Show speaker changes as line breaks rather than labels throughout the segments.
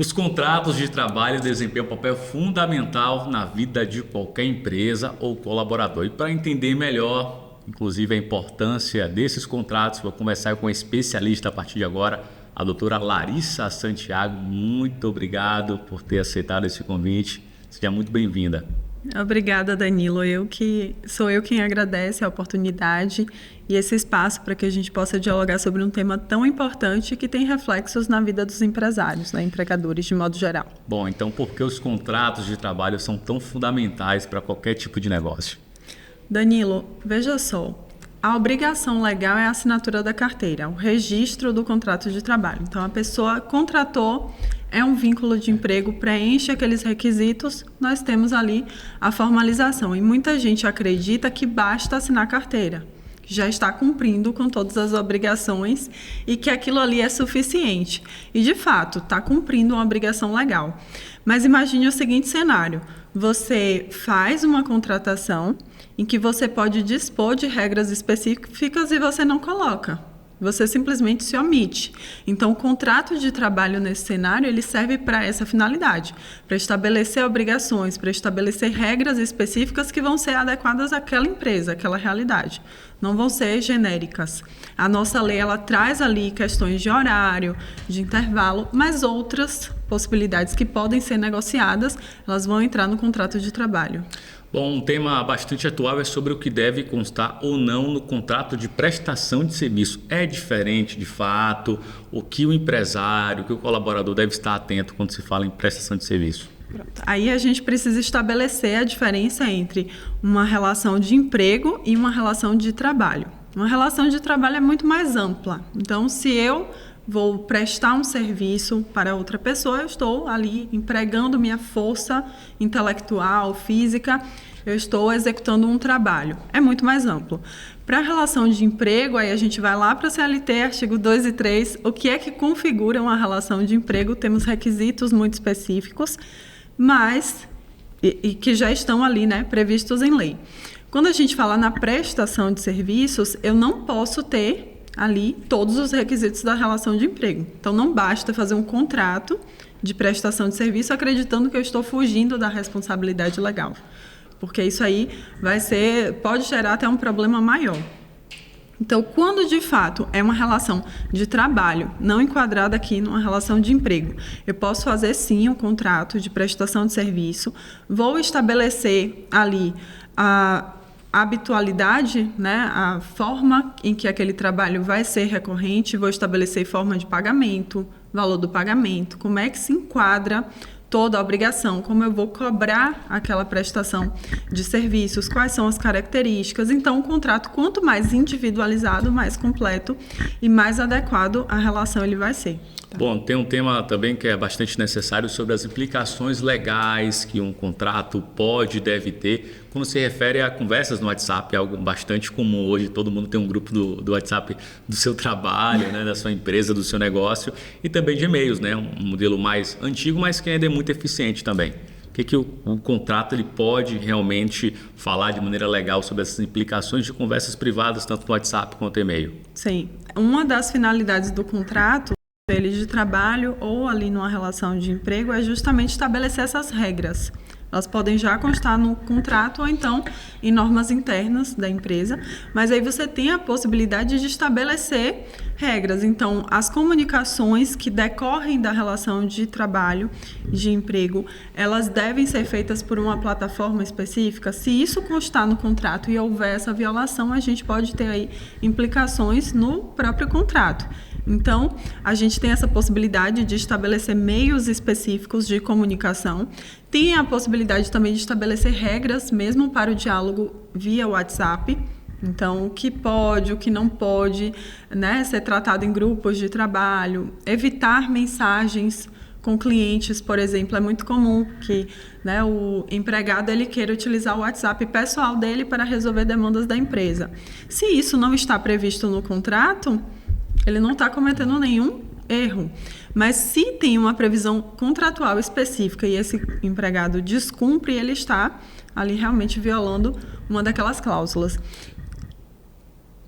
Os contratos de trabalho desempenham um papel fundamental na vida de qualquer empresa ou colaborador. E para entender melhor, inclusive, a importância desses contratos, vou conversar com a especialista a partir de agora, a doutora Larissa Santiago. Muito obrigado por ter aceitado esse convite. Seja muito bem-vinda.
Obrigada, Danilo. Sou eu quem agradece a oportunidade e esse espaço para que a gente possa dialogar sobre um tema tão importante que tem reflexos na vida dos empresários, né, empregadores de modo geral.
Bom, então por que os contratos de trabalho são tão fundamentais para qualquer tipo de negócio?
Danilo, veja só. A obrigação legal é a assinatura da carteira, o registro do contrato de trabalho. Então, a pessoa contratou, é um vínculo de emprego, preenche aqueles requisitos, nós temos ali a formalização. E muita gente acredita que basta assinar a carteira, que já está cumprindo com todas as obrigações e que aquilo ali é suficiente. E, de fato, está cumprindo uma obrigação legal. Mas imagine o seguinte cenário: você faz uma contratação em que você pode dispor de regras específicas e você não coloca. Você simplesmente se omite. Então, o contrato de trabalho nesse cenário, ele serve para essa finalidade, para estabelecer obrigações, para estabelecer regras específicas que vão ser adequadas àquela empresa, àquela realidade. Não vão ser genéricas. A nossa lei, ela traz ali questões de horário, de intervalo, mas outras possibilidades que podem ser negociadas, elas vão entrar no contrato de trabalho.
Bom, um tema bastante atual é sobre o que deve constar ou não no contrato de prestação de serviço. É diferente, de fato, o que o empresário, o que o colaborador deve estar atento quando se fala em prestação de serviço?
Pronto. Aí a gente precisa estabelecer a diferença entre uma relação de emprego e uma relação de trabalho. Uma relação de trabalho é muito mais ampla. Então, se eu vou prestar um serviço para outra pessoa, eu estou ali empregando minha força intelectual, física, eu estou executando um trabalho. É muito mais amplo. Para a relação de emprego, aí a gente vai lá para a CLT, artigo 2 e 3, o que é que configura uma relação de emprego? Temos requisitos muito específicos, mas e que já estão ali, né, previstos em lei. Quando a gente fala na prestação de serviços, eu não posso ter ali todos os requisitos da relação de emprego. Então, não basta fazer um contrato de prestação de serviço acreditando que eu estou fugindo da responsabilidade legal, porque isso aí pode gerar até um problema maior. Então, quando de fato é uma relação de trabalho, não enquadrada aqui numa relação de emprego, eu posso fazer sim um contrato de prestação de serviço, vou estabelecer ali a habitualidade, né, a forma em que aquele trabalho vai ser recorrente, vou estabelecer forma de pagamento, valor do pagamento, como é que se enquadra toda a obrigação, como eu vou cobrar aquela prestação de serviços, quais são as características. Então, o contrato, quanto mais individualizado, mais completo e mais adequado à relação ele vai ser.
Bom, tem um tema também que é bastante necessário sobre as implicações legais que um contrato pode e deve ter quando se refere a conversas no WhatsApp, é algo bastante comum hoje. Todo mundo tem um grupo do WhatsApp do seu trabalho, né, da sua empresa, do seu negócio, e também de e-mails, né, um modelo mais antigo, mas que ainda é muito eficiente também. O que o contrato ele pode realmente falar de maneira legal sobre essas implicações de conversas privadas, tanto no WhatsApp quanto no e-mail?
Sim, uma das finalidades do contrato ele de trabalho ou ali numa relação de emprego é justamente estabelecer essas regras. Elas podem já constar no contrato ou então em normas internas da empresa, mas aí você tem a possibilidade de estabelecer regras. Então, as comunicações que decorrem da relação de trabalho, de emprego, elas devem ser feitas por uma plataforma específica. Se isso constar no contrato e houver essa violação, a gente pode ter aí implicações no próprio contrato. Então, a gente tem essa possibilidade de estabelecer meios específicos de comunicação. Tem a possibilidade também de estabelecer regras, mesmo para o diálogo via WhatsApp. Então, o que pode, o que não pode, né, ser tratado em grupos de trabalho. Evitar mensagens com clientes, por exemplo. É muito comum que, né, o empregado ele queira utilizar o WhatsApp pessoal dele para resolver demandas da empresa. Se isso não está previsto no contrato, ele não está cometendo nenhum erro. Mas se tem uma previsão contratual específica e esse empregado descumpre, ele está ali realmente violando uma daquelas cláusulas.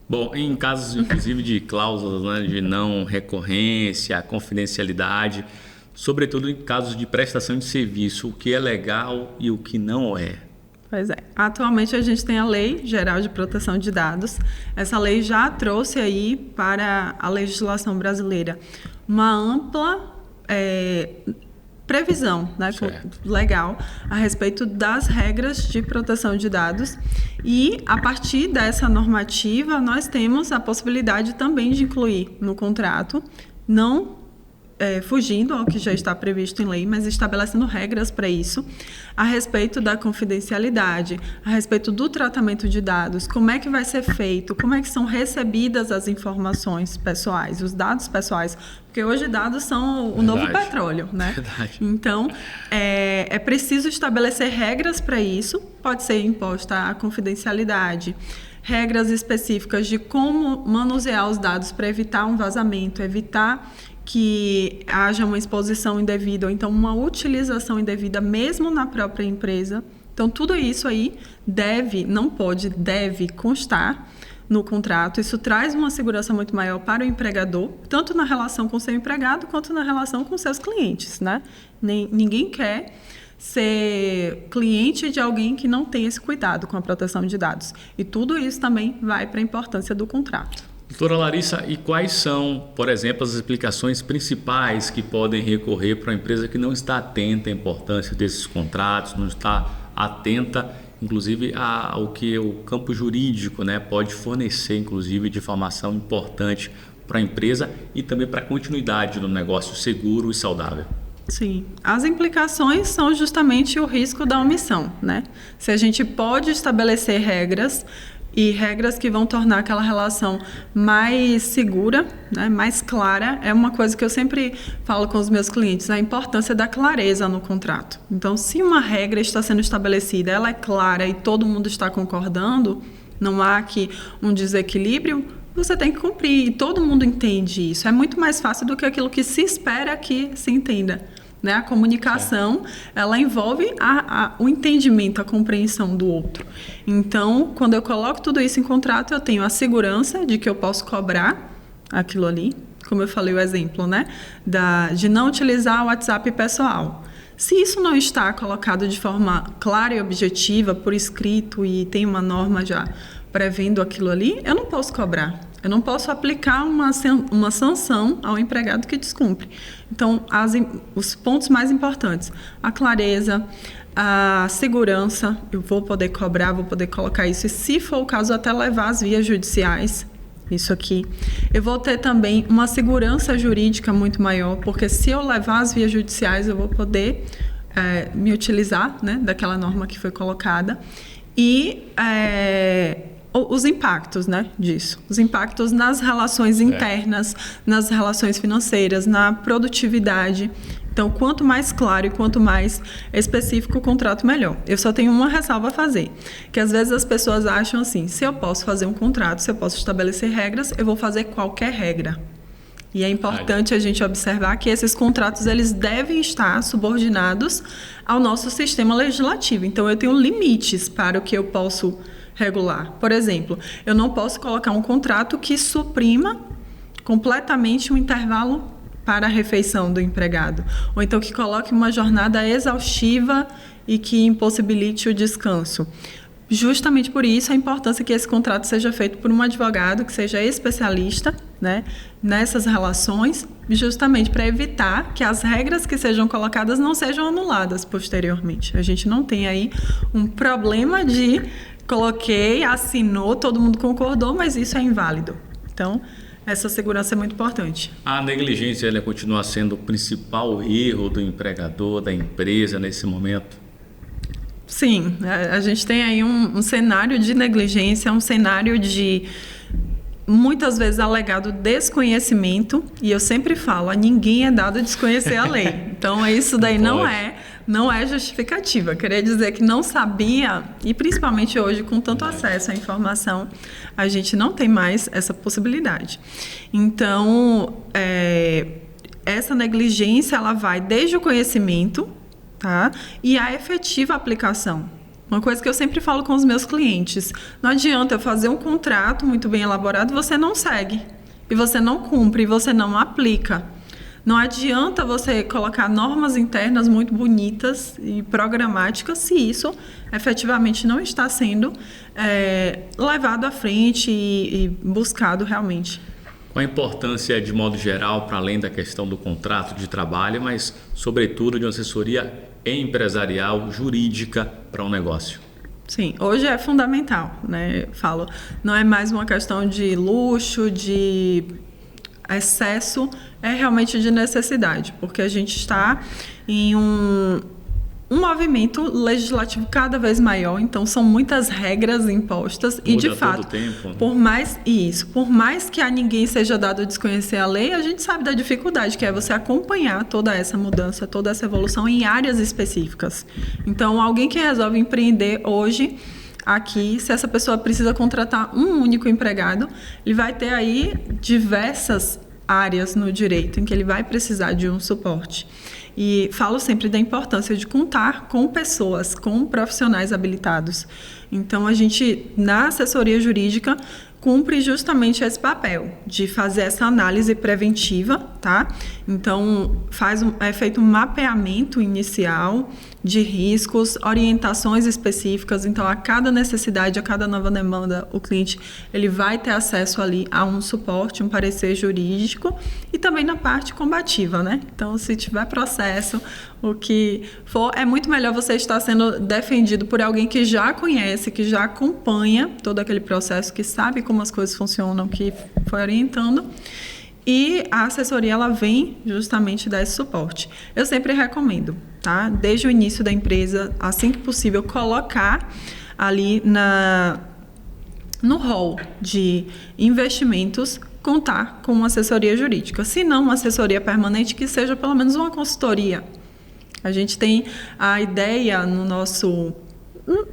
Bom, em casos inclusive de cláusulas, né, de não recorrência, confidencialidade, Sobretudo em casos de prestação de serviço, o que é legal e o que não é.
Pois é. Atualmente a gente tem a Lei Geral de Proteção de Dados. Essa lei já trouxe aí para a legislação brasileira uma ampla previsão, né, legal a respeito das regras de proteção de dados, e a partir dessa normativa nós temos a possibilidade também de incluir no contrato, não fugindo ao que já está previsto em lei, mas estabelecendo regras para isso, a respeito da confidencialidade, a respeito do tratamento de dados, como é que vai ser feito, como é que são recebidas as informações pessoais, os dados pessoais, porque hoje dados são o novo petróleo, né?
Verdade.
Então, é preciso estabelecer regras para isso, pode ser imposta a confidencialidade, regras específicas de como manusear os dados para evitar um vazamento, evitar que haja uma exposição indevida ou então uma utilização indevida mesmo na própria empresa. Então, tudo isso aí deve constar no contrato. Isso traz uma segurança muito maior para o empregador, tanto na relação com o seu empregado quanto na relação com seus clientes, né? Ninguém quer ser cliente de alguém que não tem esse cuidado com a proteção de dados. E tudo isso também vai para a importância do contrato.
Doutora Larissa, e quais são, por exemplo, as explicações principais que podem recorrer para uma empresa que não está atenta à importância desses contratos, não está atenta, inclusive, ao que o campo jurídico, né, pode fornecer, inclusive, de informação importante para a empresa e também para a continuidade do negócio seguro e saudável?
Sim, as implicações são justamente o risco da omissão, né? Se a gente pode estabelecer regras e regras que vão tornar aquela relação mais segura, né, mais clara, é uma coisa que eu sempre falo com os meus clientes, a importância da clareza no contrato. Então, se uma regra está sendo estabelecida, ela é clara e todo mundo está concordando, não há aqui um desequilíbrio, você tem que cumprir e todo mundo entende isso. É muito mais fácil do que aquilo que se espera que se entenda. Né? A comunicação, ela envolve o entendimento, a compreensão do outro. Então, quando eu coloco tudo isso em contrato, eu tenho a segurança de que eu posso cobrar aquilo ali, como eu falei o exemplo, né? De não utilizar o WhatsApp pessoal. Se isso não está colocado de forma clara e objetiva, por escrito, e tem uma norma já prevendo aquilo ali, eu não posso cobrar. Eu não posso aplicar uma sanção ao empregado que descumpre. Então, os pontos mais importantes, a clareza, a segurança, eu vou poder cobrar, vou poder colocar isso, e se for o caso, até levar às vias judiciais, isso aqui. Eu vou ter também uma segurança jurídica muito maior, porque se eu levar às vias judiciais, eu vou poder me utilizar, né, daquela norma que foi colocada. E os impactos, né, disso. Os impactos nas relações internas, nas relações financeiras, na produtividade. Então, quanto mais claro e quanto mais específico o contrato, melhor. Eu só tenho uma ressalva a fazer, que às vezes as pessoas acham assim, se eu posso fazer um contrato, se eu posso estabelecer regras, eu vou fazer qualquer regra. E é importante a gente observar que esses contratos, eles devem estar subordinados ao nosso sistema legislativo. Então, eu tenho limites para o que eu posso regular. Por exemplo, eu não posso colocar um contrato que suprima completamente um intervalo para a refeição do empregado, ou então que coloque uma jornada exaustiva e que impossibilite o descanso. Justamente por isso a importância que esse contrato seja feito por um advogado que seja especialista, né, nessas relações, justamente para evitar que as regras que sejam colocadas não sejam anuladas posteriormente. A gente não tem aí um problema de coloquei, assinou, todo mundo concordou, mas isso é inválido. Então, essa segurança é muito importante.
A negligência, ela continua sendo o principal erro do empregador, da empresa nesse momento?
Sim, a gente tem aí um cenário de negligência, um cenário de, muitas vezes, alegado desconhecimento, e eu sempre falo, a ninguém é dado desconhecer a lei. Então, isso daí não é justificativa. Queria dizer que não sabia, e principalmente hoje, com tanto acesso à informação, a gente não tem mais essa possibilidade. Então, essa negligência, ela vai desde o conhecimento, tá? E a efetiva aplicação. Uma coisa que eu sempre falo com os meus clientes, não adianta eu fazer um contrato muito bem elaborado e você não segue, e você não cumpre, e você não aplica. Não adianta você colocar normas internas muito bonitas e programáticas se isso efetivamente não está sendo levado à frente e buscado realmente.
Qual a importância, de modo geral, para além da questão do contrato de trabalho, mas, sobretudo, de uma assessoria empresarial, jurídica para um negócio?
Sim, hoje é fundamental, né? Falo, não é mais uma questão de luxo, de excesso, é realmente de necessidade, porque a gente está em um movimento legislativo cada vez maior, então são muitas regras impostas e, de fato, por mais que a ninguém seja dado a desconhecer a lei, a gente sabe da dificuldade que é você acompanhar toda essa mudança, toda essa evolução em áreas específicas. Então, alguém que resolve empreender hoje aqui, se essa pessoa precisa contratar um único empregado, ele vai ter aí diversas áreas no direito em que ele vai precisar de um suporte. E falo sempre da importância de contar com pessoas, com profissionais habilitados. Então, a gente, na assessoria jurídica, cumpre justamente esse papel de fazer essa análise preventiva, tá? Então, é feito um mapeamento inicial de riscos, orientações específicas. Então, a cada necessidade, a cada nova demanda, o cliente ele vai ter acesso ali a um suporte, um parecer jurídico e também na parte combativa, né? Então, se tiver processo, o que for, é muito melhor você estar sendo defendido por alguém que já conhece, que já acompanha todo aquele processo, que sabe como as coisas funcionam, que foi orientando. E a assessoria, ela vem justamente dar esse suporte. Eu sempre recomendo, tá? Desde o início da empresa, assim que possível, colocar ali no rol de investimentos, contar com uma assessoria jurídica. Se não uma assessoria permanente, que seja pelo menos uma consultoria. A gente tem a ideia no nosso,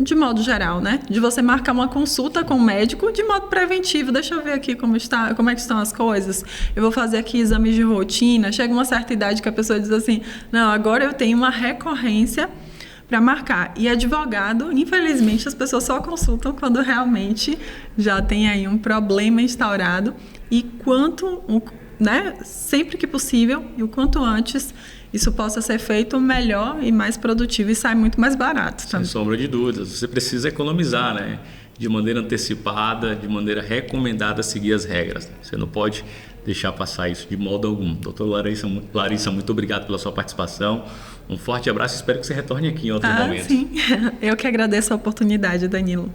de modo geral, né, de você marcar uma consulta com o médico de modo preventivo. Deixa eu ver aqui como é que estão as coisas. Eu vou fazer aqui exames de rotina. Chega uma certa idade que a pessoa diz assim, não, agora eu tenho uma recorrência para marcar. E advogado, infelizmente, as pessoas só consultam quando realmente já tem aí um problema instaurado. E sempre que possível e o quanto antes isso possa ser feito, melhor e mais produtivo, e sai muito mais barato.
Sem sombra de dúvidas. Você precisa economizar, né? De maneira antecipada, de maneira recomendada, seguir as regras. Você não pode deixar passar isso de modo algum. Doutor Larissa, muito obrigado pela sua participação. Um forte abraço e espero que você retorne aqui em outro momento.
Sim. Eu que agradeço a oportunidade, Danilo.